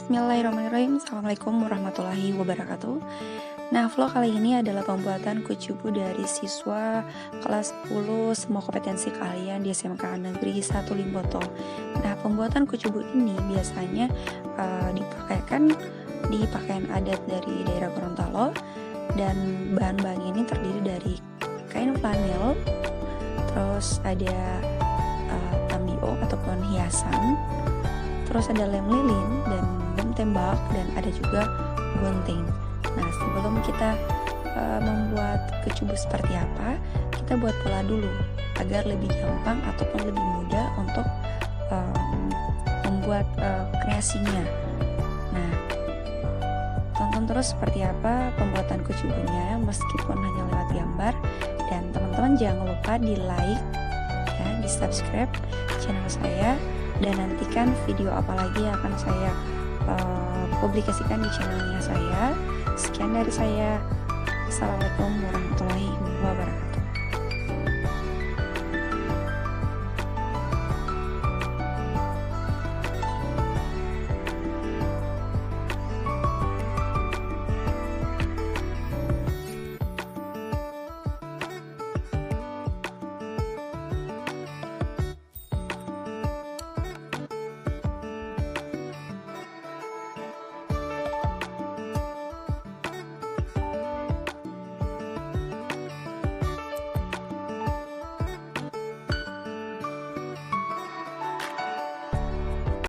Bismillahirrahmanirrahim. Assalamualaikum warahmatullahi wabarakatuh. Nah, vlog kali ini adalah pembuatan kucubu dari siswa kelas 10 semua kompetensi kalian di SMK Negeri 1 Limboto. Nah, pembuatan kucubu ini biasanya dipakaikan di pakaian adat dari daerah Gorontalo, dan bahan-bahan ini terdiri dari kain flanel, terus ada tambio ataupun hiasan, terus ada lem lilin dan lem tembak, dan ada juga gunting. Nah, sebelum kita membuat kecubu seperti apa, kita buat pola dulu agar lebih gampang ataupun lebih mudah untuk membuat kreasinya. Nah, tonton terus seperti apa pembuatan kecubunya meskipun hanya lewat gambar, dan teman-teman jangan lupa di like ya, di subscribe channel saya, dan nantikan video apa lagi yang akan saya publikasikan di channelnya saya. Sekian dari saya. Assalamualaikum warahmatullahi wabarakatuh.